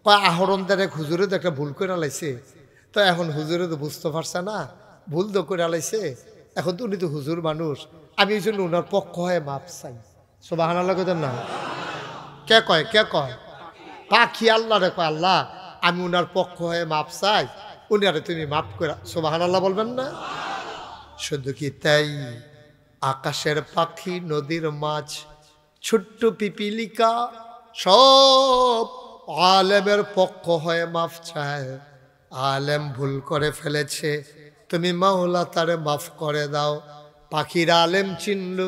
কয় আহরণদার এক হুজুরে তো একটা ভুল করে লাইছে। তো এখন হুজুরে তো বুঝতে পারছে না, ভুল তো করে লাইছে। এখন তো উনি তো হুজুর মানুষ, আমি এই জন্য ওনার পক্ষ হয়ে মাপ চাই। সুবহানাল্লাহ কইতেন না? কে কয়? কে কয়? পাখি আল্লাহ রে কয়, আল্লাহ আমি উনার পক্ষ হয়ে মাপ চাই, উনারে তুমি মাফ করে। সুবহানাল্লাহ বলবেন না? শুধু কি তাই, আকাশের পাখি, নদীর মাছ, ছোট্ট পিপিলিকা সব আলেমের পক্ষ হয়ে মাফ চায়। আলেম ভুল করে ফেলেছে, তুমি মাওলা তারে মাফ করে দাও। পাখিরা আলেম চিনল,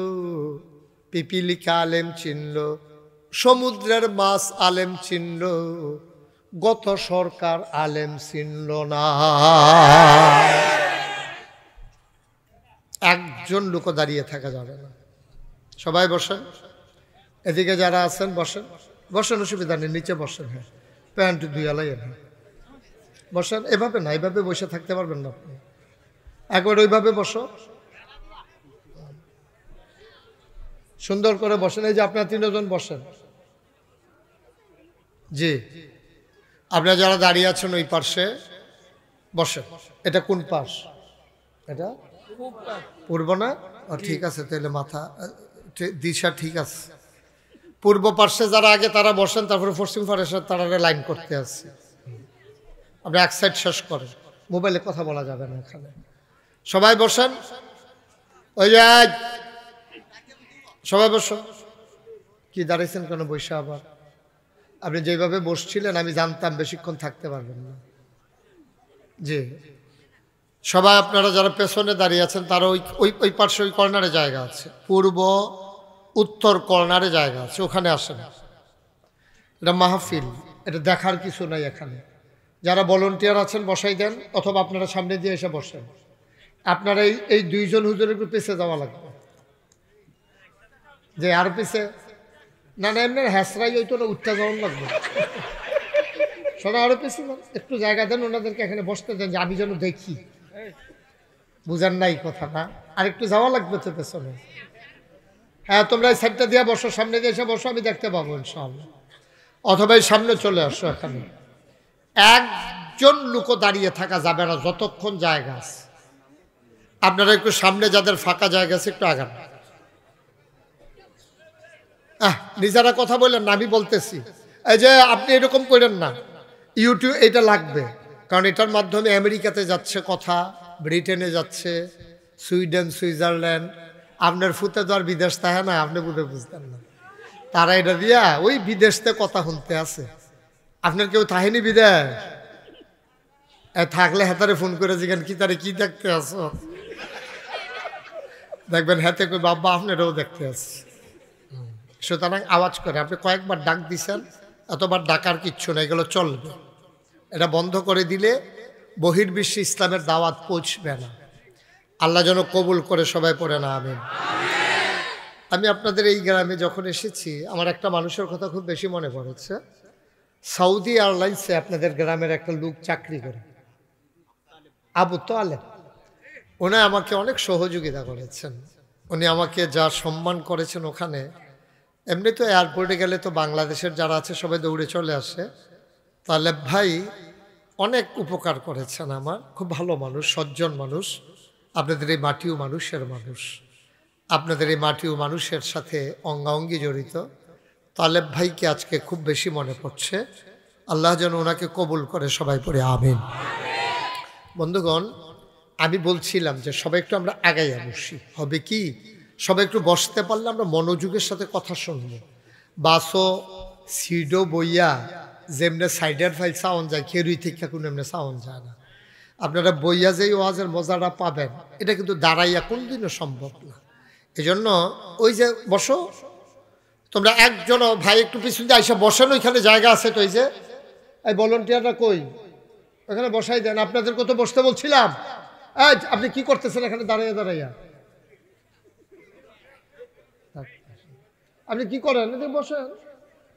পিপিলিকা আলেম চিনল, সমুদ্রের মাছ আলেম চিনল, গত সরকার আলেম চিনল না। একজন লোক দাঁড়িয়ে থাকা যাবে না। সবাই বসেন, এদিকে যারা আছেন বসেন, বসেন, অসুবিধা নেই, নিচে বসেন। হ্যাঁ, প্যান্ট দুইয়ালাই বসেন। এভাবে না, এভাবে বসে থাকতে পারবেন না আপনি, একবার ওইভাবে বসো, সুন্দর করে বসেন। এই যে আপনারা 3 জন বসেন। জি, আপনারা যারা দাঁড়িয়ে আছেন ওই পাশে বসেন। এটা কোন পাশ? এটা পূর্ব না? ঠিক আছে, তাহলে মাথা দিশা ঠিক আছে। পূর্ব পার্শ্বে যারা আগে তারা বসেন, তারপরে পশ্চিম পার্শ্বে তারা লাইন করতে আসছে। আপনি এক সাইড শেষ করেন, মোবাইলে কথা বলা যাবে না এখানে। সবাই বসেন, ওই যে সবাই বসো। কি দাঁড়িয়েছেন কেন বসে? আবার আপনি যেভাবে বসছিলেন আমি জানতাম বেশিক্ষণ থাকতে পারবেন না। জি, সবাই আপনারা যারা পেছনে দাঁড়িয়ে আছেন তারা ওই পার্শ্বে ওই কর্নারে জায়গা আছে, পূর্ব উত্তর কর্নারে জায়গা আছে, ওখানে আসেন। এটা মাহফিল, এটা দেখার কিছু নাই এখানে। যারা ভলান্টিয়ার আছেন বসাই দেন, অথবা আপনারা সামনে দিয়ে এসে বসেন। আপনারা এই 2 জন হুজুরের একটু পিছিয়ে যাওয়া লাগবে। যে আর পিছে না না, এমনি হ্যাসরাই হইতো না, উঠতে যাওয়ান লাগবে। সবাই আরো পিছিয়ে একটু জায়গা দেন, ওনাদেরকে এখানে বসতে দেন, যে আমি যেন দেখি। বুঝেন নাই কথা না? আর একটু যাওয়া লাগবে তো পেছনে। হ্যাঁ, তোমরা এই সাইডটা দিয়ে বসো, সামনে দিয়ে এসে বসো, আমি দেখতে পাবো ইনশাআল্লাহ। অথবা এই সামনে চলে আসো এখানে। একজন লোকও দাঁড়িয়ে থাকা যাবে না যতক্ষণ জায়গা আছে। আপনারা একটু সামনে যাদের ফাঁকা জায়গা আছে একটু আগান। নিজেরা কথা বললেন না, আমি বলতেছি। এই যে আপনি এরকম করেন না, ইউটিউব এটা লাগবে, কারণ এটার মাধ্যমে আমেরিকাতে যাচ্ছে কথা, ব্রিটেনে যাচ্ছে, সুইডেন, সুইজারল্যান্ড। আপনার ফুতে তো আর বিদেশ থাকে না, আপনি বুঝতেন না। তারা এটা দিয়া ওই বিদেশতে কথা শুনতে আছে। আপনার কেউ থাকেনি বিদেশ? থাকলে হেতারে ফোন করে জিজ্ঞেন কি তারে কি দেখতে আসো, দেখবেন হেতে কই বাবা আপনারাও দেখতে আসছে। সুতরাং আওয়াজ করে আপনি কয়েকবার ডাক দিছেন, এতবার ডাকার কিচ্ছু না, এগুলো চলবে। এটা বন্ধ করে দিলে বহির্বিশ্বে ইসলামের দাওয়াত পৌঁছবে না। আল্লাহ যেন কবুল করে, সবাই পড়ে না আমিন। আমি আপনাদের এই গ্রামে যখন এসেছি, আমার একটা মানুষের কথা খুব বেশি মনে পড়েছে। সৌদি এয়ারলাইন্সে আপনাদের গ্রামের একটা লোক চাকরি করে, আবু তালেব। উনি আমাকে অনেক সহযোগিতা করেছেন। উনি আমাকে যা সম্মান করেছেন ওখানে, এমনি তো এয়ারপোর্টে গেলে তো বাংলাদেশের যারা আছে সবাই দৌড়ে চলে আসে। তালেব ভাই অনেক উপকার করেছেন আমার, খুব ভালো মানুষ, সজ্জন মানুষ। আপনাদের এই মাটিও মানুষের মানুষ, আপনাদের এই মাটিও মানুষের সাথে অঙ্গাঙ্গি জড়িত। তালেব ভাইকে আজকে খুব বেশি মনে পড়ছে। আল্লাহ যেন ওনাকে কবুল করে, সবাই পড়ে আমিন। বন্ধুগণ, আমি বলছিলাম যে সবাই একটু আমরা আগাইয়া বসি, হবে কি সবাই একটু বসতে পারলে আমরা মনোযোগের সাথে কথা শুনবো। বাসও সিডও বইয়া যেমনে সাইডের ফাইল সাউন্ড যায়, খেরুই থেকে কোনো এমনি সাউন্ড যায় না। আপনারা বইয়া যেই ওয়াজের মজাটা পাবেন, এটা কিন্তু দাঁড়াইয়া কোনদিনও সম্ভব না। এই জন্য ওই যে বসো তোমরা, একজনও ভাই একটু পিছন দিয়ে আইসা বসেন, ওইখানে জায়গা আছে তো। এই যে এই ভলান্টিয়াররা কই, ওখানে বসাই দেন। আপনাদেরকে তো বসতে বলছিলাম। আপনি কি করতেছেন এখানে দাঁড়াইয়া দাঁড়াইয়া? আপনি কি করেন? বসেন।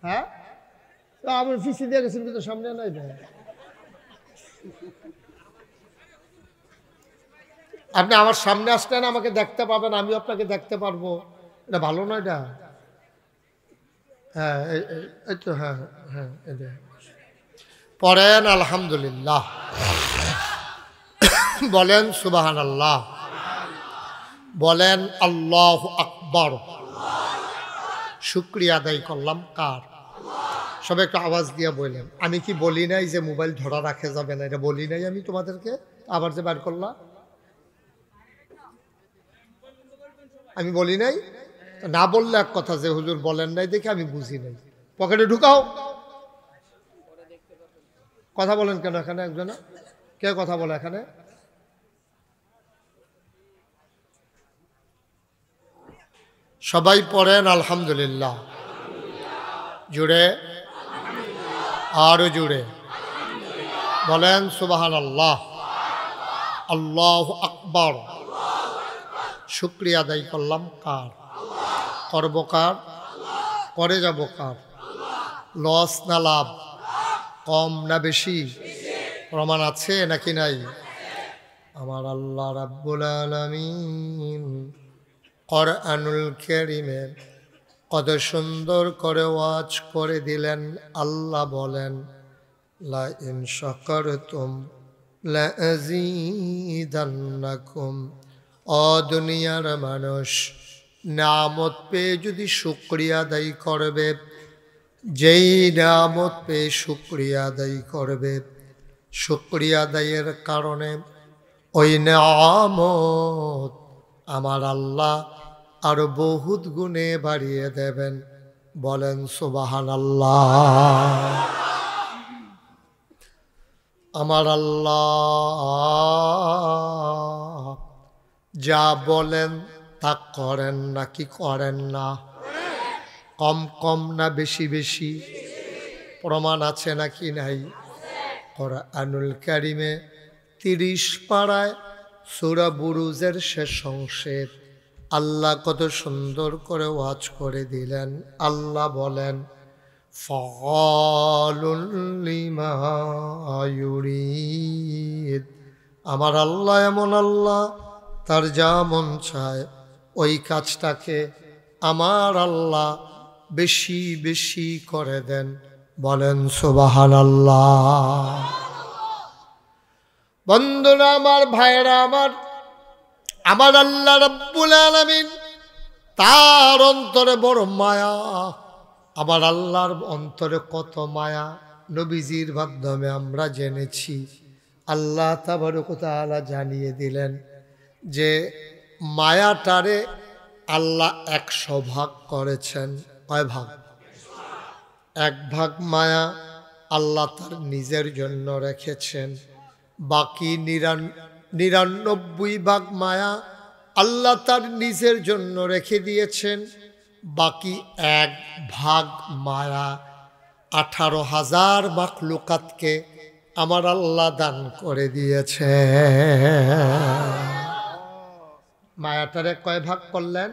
হ্যাঁ, আমি পিছিয়ে দিয়ে গেছেন কিন্তু সামনে নাই। আপনি আমার সামনে আসলেন, আমাকে দেখতে পাবেন, আমিও আপনাকে দেখতে পারবো। এটা ভালো নয় এটা? হ্যাঁ, এই তো। হ্যাঁ হ্যাঁ, এটা পড়েন আলহামদুলিল্লাহ, বলেন সুবহানাল্লাহ, বলেন আল্লাহু আকবার। শুকরিয়া আদায় করলাম কার? সবাই একটু আওয়াজ দিয়ে বললেন, আমি কি বলি নাই যে মোবাইল ধরা রাখা যাবে না? এটা বলি নাই আমি তোমাদেরকে? আবার যে বার করলাম, আমি বলি নাই? না বললে এক কথা, যে হুজুর বলেন নাই দেখে আমি বুঝি নাই। পকেটে ঢুকাও। কথা বলেন কেন এখানে? একজনে কে কথা বলে এখানে? সবাই পড়েন আলহামদুলিল্লাহ। জুড়ে, আরো জুড়ে বলেন সুবহানাল্লাহ, আল্লাহু আকবার। শুকরিয়া আদায় করলাম কার? করব কার? করে যাব কার? লস না লাভ? কম না বেশি? প্রমাণ আছে নাকি নাই? আমার আল্লাহ রাব্বুল আলামিন কোরআনুল কারীমে কত সুন্দর করে ওয়াজ করে দিলেন। আল্লাহ বলেন, লা ইন শাকারতুম লা আযীদান্নাকুম। ও দুনিয়ার মানুষ, নিয়ামত পেয়ে যদি শুকরিয়া আদায় করবে, যেই নিয়ামত পেয়ে শুকরিয়া আদায় করবে, শুকরিয়া আদায়ের কারণে ওই নিয়ামত আমার আল্লাহ আরো বহুত গুণে বাড়িয়ে দেবেন। বলেন সুবহানাল্লাহ। আমার আল্লাহ যা বলেন তা করেন নাকি করেন না? কম কম না বেশি বেশি? প্রমাণ আছে নাকি নাই? কোরআনুল কারীমে 30 পারায় সূরা বুরুজের শেষ অংশে আল্লাহ কত সুন্দর করে ওয়াজ করে দিলেন। আল্লাহ বলেন, ফাআলুল লিমা ইউরিদ। আমার আল্লাহ এমন আল্লাহ, তার যা মন চায় ওই কাজটাকে আমার আল্লাহ বেশি বেশি করে দেন। বলেন সুবহানাল্লাহ। বন্ধুরা আমার, ভাইরা আমার, আমার আল্লাহ রাব্বুল আলামিন তার অন্তরে বড় মায়া। আমার আল্লাহর অন্তরে কত মায়া নবীজির মাধ্যমে আমরা জেনেছি। আল্লাহ তাবারক ওয়া তাআলা জানিয়ে দিলেন যে মায়াটারে আল্লাহ 100 ভাগ করেছেন। কয় ভাগ? 1 ভাগ মায়া আল্লাহ তার নিজের জন্য রেখেছেন। বাকি 99 ভাগ মায়া আল্লাহ তার নিজের জন্য রেখে দিয়েছেন। বাকি 1 ভাগ মায়া 18,000 মাখলুকাতকে আমার আল্লাহ দান করে দিয়েছে। মায়াটারে কয় ভাগ করলেন?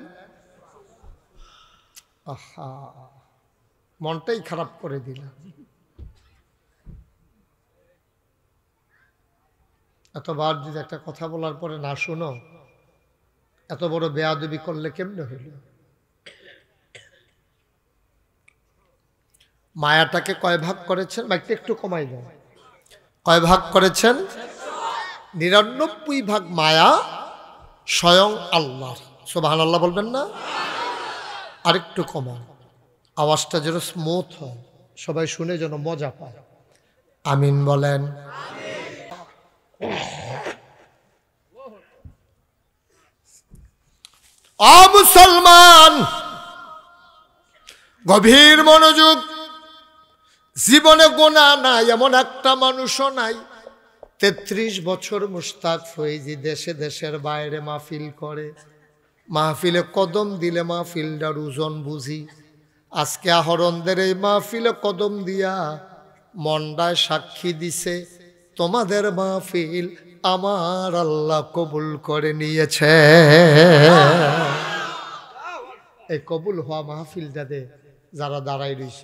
আহা, মনটাই খারাপ করে দিলাম। এতবার যদি একটা কথা বলার পরে না শুনো, এত বড় বেয়াদবি করলে কেমনে হইল? মায়াটাকে কয় ভাগ করেছেন? বাইকটা একটু কমাই দেন। কয় ভাগ করেছেন? 99 ভাগ মায়া স্বয়ং আল্লাহ। সুবহানাল্লাহ বলবেন না? আরেকটু কমান, আওয়াজটা যেন স্মুথ হয়, সবাই শুনে যেন মজা পায়। আমিন বলেন। ও মুসলমান, গভীর মনোযোগ। জীবনে গোনা নাই এমন একটা মানুষও নাই। 33 বছর মুশতাক ফৈজি দেশে দেশের বাইরে মাহফিল করে। মাহফিলে কদম দিলে মাহফিলটার ওজন বুঝি। আজকে আহরণদের এই মাহফিলে কদম দিয়া মন্ডায় সাক্ষী দিছে, তোমাদের মাহফিল আমার আল্লাহ কবুল করে নিয়েছে। এই কবুল হওয়া মাহফিলটাতে যারা দাঁড়াই রইছ,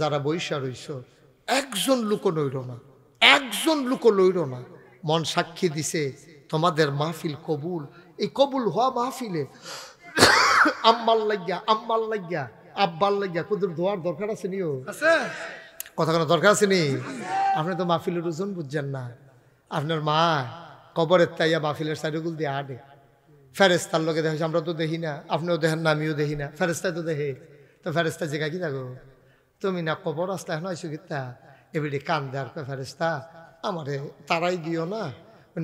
যারা বৈশা রইছ, একজন লোক নইল না, একজন লোক লইল না। মন সাক্ষী দিছে তোমাদের মাহফিল কবুল। এই কবুল হওয়া মাহফিলে আম্মার লাগিয়া, আম্মার লাগিয়া, আব্বার লাগিয়া কুদুর দোয়ার দরকার আছে নিও? কথা কোনো দরকার আছে নি? আপনি তো মাহফিলের ওজন বুঝছেন না। আপনার মা কবরের তাইয়া মাহফিলের সাইডগুল দিয়ে আডে, ফেরেস্তার লোকে দেখেছে, আমরা তো দেখি না, আপনিও দেখেন না, আমিও দেখি না, ফেরেস্তায় তো দেখে। তো ফেরেস্তা জায়গা কি থাকো? তুমি না কবর আসলে এখন আইসো গীতা এবারে কান দেওয়ার ফেরেস্তা আমারে তারাই দিও না।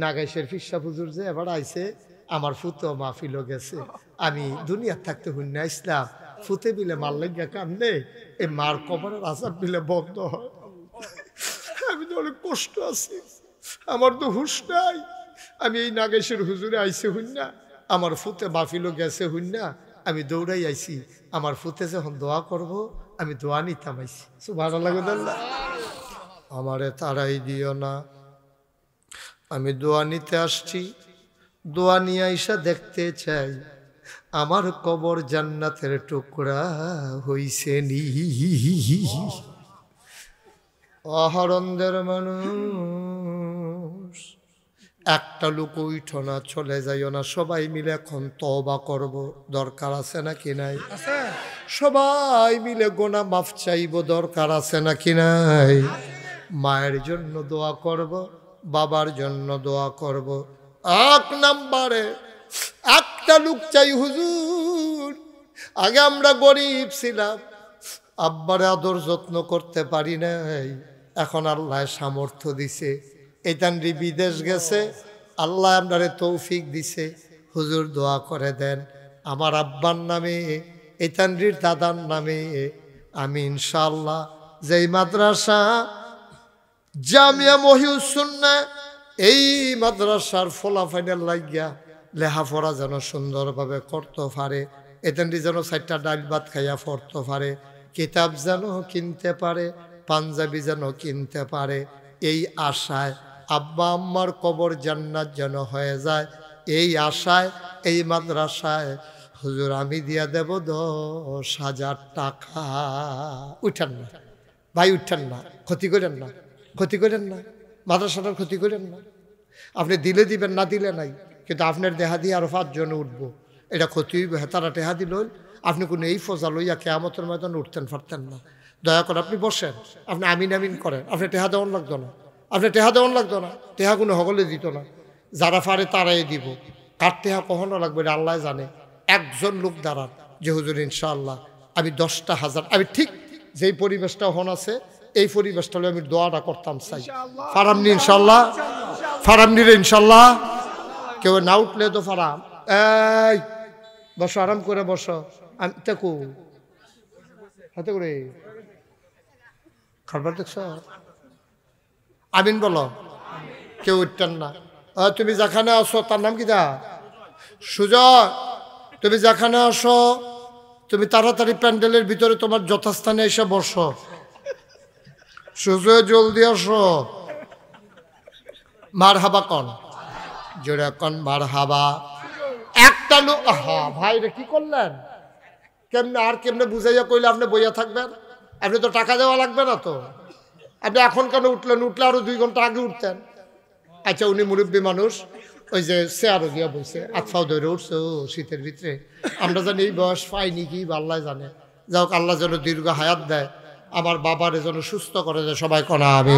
নাগাইশের ফিসা পুজুর যে এবার আইসে আমার ফুতো মাহফিলও গেছে, আমি দুনিয়ার থাকতে হুন্না ইসলাম ফুতে বিলে মার লেগা কান্দে, এই মার কবরের আসার বিলে বন্ধ হয়। আমি তো অনেক কষ্ট আছি, আমার তো হুশ নাই। আমি এই নাগেশের হুজুরে আইসে হুন্না, আমার ফুতে মাহফিলও গেছে হুন্না, আমি দৌড়াই আইছি। আমার ফুতে যখন দোয়া করব আমি দোয়া নিতাম আইছি। সুবহানাল্লাহ। আমারে তারাই দিও না, আমি দোয়া নিতে আসছি। দোয়া নিয়ে আইসা দেখতে চাই আমার কবর জান্নাতের টুকরা হইছে নি। অহরন্দের মানুষ একটা লোক উঠো না, চলে যাইও না, সবাই মিলে এখন তওবা করব, দরকার আছে নাকি নাই? সবাই মিলে গোনা মাফ চাইব, দরকার আছে নাকি নাই? মায়ের জন্য দোয়া করব, বাবার জন্য দোয়া করব। 1 নম্বরে একটা লোক চাই, হুজুর আগে আমরা গরিব ছিলাম, আব্বারে আদর যত্ন করতে পারি নাই, এখন আল্লাহ সামর্থ্য দিছে, এইতানরি বিদেশ গেছে, আল্লাহ আপনারে তৌফিক দিছে, হুজুর দোয়া করে দেন আমার আব্বার নামে, এইতানরির দাদার নামে। আমি ইনশাআল্লাহ যেই মাদ্রাসা জামিয়া মহিউস সুন্নাহ, এই মাদ্রাসার ফলাফাইনাল লাগিয়া লেহাপড়া যেন সুন্দরভাবে করতে পারে, এতেনটি যেন 4টা ডাল ভাত খাইয়া পড়তে পারে, কিতাব যেন কিনতে পারে, পাঞ্জাবি যেন কিনতে পারে, এই আশায় আব্বা আম্মার কবর জান্নাত যেন হয়ে যায়, এই আশায় এই মাদ্রাসায় হুজুর আমি দিয়া দেব 10,000 টাকা। উঠেন না ভাই, উঠেন না, ক্ষতি করেন না, ক্ষতি করেন না, মাদ্রাসাটার ক্ষতি করেন না। আপনি দিলে দিবেন, না দিলে নাই, কিন্তু আপনার দেহা দিয়ে আরো 5 জন উঠবো, এটা ক্ষতি হইবে। তারা টেহা দিল, আপনি কোনো এই ফজা লইয়া কেয়ামতের ময়দানে উঠতেন পারতেন না। দয়া করে আপনি বসেন, আপনি আমিন আমিন করেন, আপনি টেহা দেওয়ান লাগতো না, আপনি টেহা দেওয়ান লাগতো না, টেহা কোনো হগলে দিত না, যারা পারে তারাই দিব। কার টেহা কখনো লাগবে এটা আল্লাহ জানে। একজন লোক দাঁড়ান যে হুজুর ইনশাআল্লাহ আমি 10টা হাজার, আমি ঠিক যেই পরিবেশটা হন আছে এই পরিবেশটা হলে আমি দোয়াটা করতাম চাই। ফারামনি ইনশাল্লাহ, ফারামনি রে ইনশাল্লাহ। কেউ না উঠলে তো ফারাম, এই বসো, আরাম করে বসো। আমি দেখো হাতে করে খাবার দেখছ, আমিন বলো, কেউ উঠতেন না। তুমি যেখানে আসো, তার নাম কি দা? সুজয়, তুমি যেখানে আসো তুমি তাড়াতাড়ি প্যান্ডেলের ভিতরে তোমার যথাস্থানে এসে বসো। সুজয় জলদি আসো। মার হাবা কন, জোরে কন মার হাবা। একটা লোক, হা ভাই রে কি করলেন, কেমনে আর কেমনে বুঝাইয়া কইলে আপনি বইয়া থাকবেন? আপনি তো টাকা দেওয়া লাগবে না তো, আপনি এখন কেন উঠলেন? উঠলে আরো 2 ঘন্টা আগে উঠতেন। আচ্ছা উনি মুরব্বী মানুষ, ওই যে চেয়ারও গিয়া বলছে, আতফাও ধরে উঠছে শীতের ভিতরে। আমরা জানি এই বয়স পাইনি কি আল্লাহ জানে। যাই হোক, আল্লাহ যেন দীর্ঘ হায়াত দেয়, আমার বাবার যেন সুস্থ করে দেয়, সবাই কনা আমি।